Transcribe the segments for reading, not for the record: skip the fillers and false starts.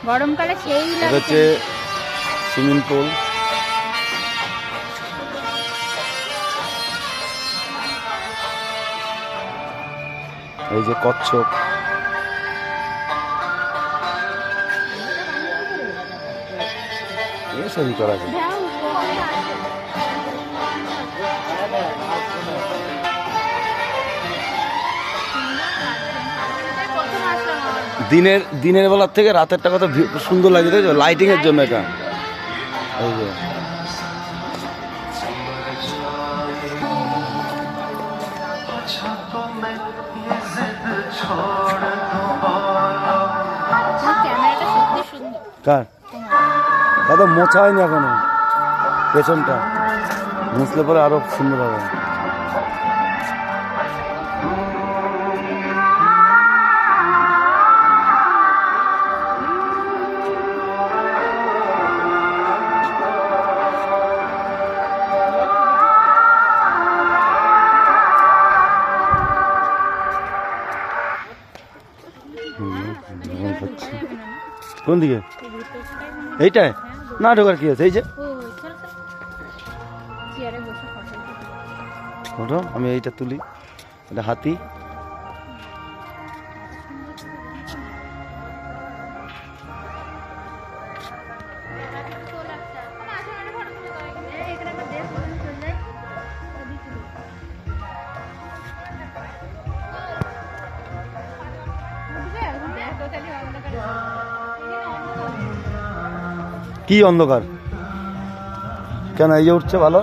গরমকালে সেই এটা হচ্ছে সুইমিং পুল। এই যে কচ্ছপ, এসবই করা যায়। দিনের বেলার থেকে রাতেরটা কত সুন্দর লাগে, তাই তো? লাইটিং এর জন্য এটা। এই যে কার দাদা মোছা হয়নি এখনো, পেছনটা মুছলে পরে আরো সুন্দর হবে। কোন দিকে? এইটাই না ঢোকার কি আছে? এই যে ফটো, আমি এইটা তুলি। এটা হাতি। কি অন্ধকার কেন? এই যে উঠছে ভালো।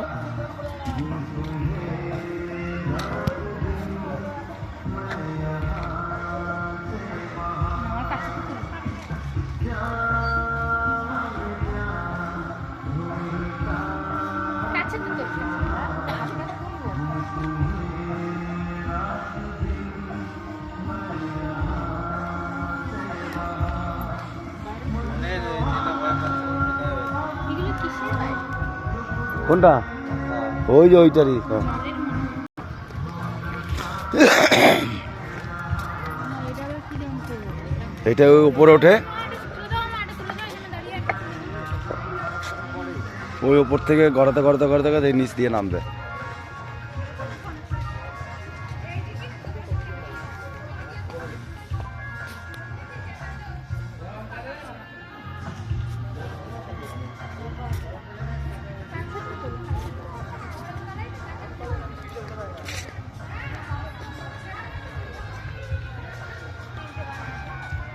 কোনটা? ওই যে ওইটারই। এটা ওই উপরে ওঠে, ওই উপর থেকে গড়াতে গড়াতে গড়াতে গড়াতে নিচ দিয়ে নামবে।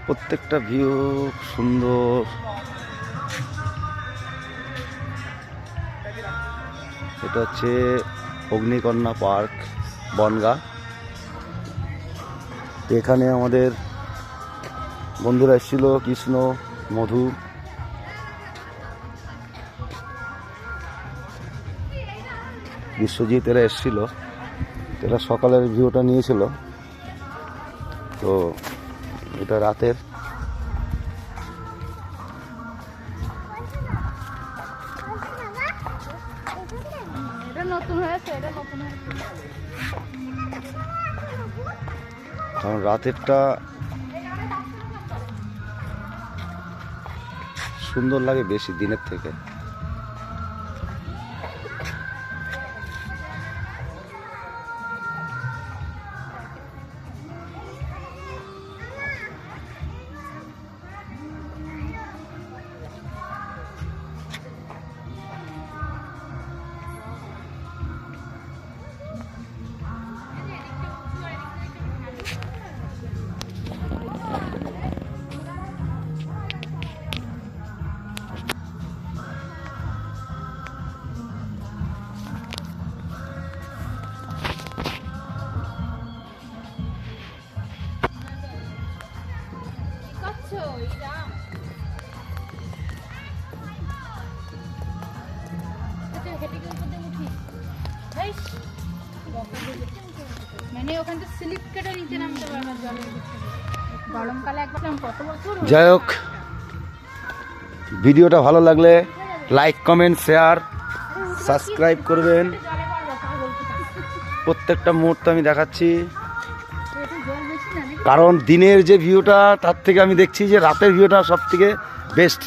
প্রত্যেকটা ভিউ সুন্দর। এটা হচ্ছে অগ্নিকন্যা পার্ক, বনগা। এখানে আমাদের বন্ধুরা এসেছিল, কৃষ্ণ, মধু, বিশ্বজিৎ, এরা এসেছিল। এরা সকালের ভিউটা নিয়েছিল। তো এটা রাতের। কারণ রাতেরটা সুন্দর লাগে বেশি দিনের থেকে। যাই হোক, ভিডিওটা ভালো লাগলে লাইক, কমেন্ট, শেয়ার, সাবস্ক্রাইব করবেন। প্রত্যেকটা মুহূর্ত আমি দেখাচ্ছি। কারণ দিনের যে ভিউটা তার থেকে আমি দেখছি যে রাতের ভিউটা সব থেকে বেস্ট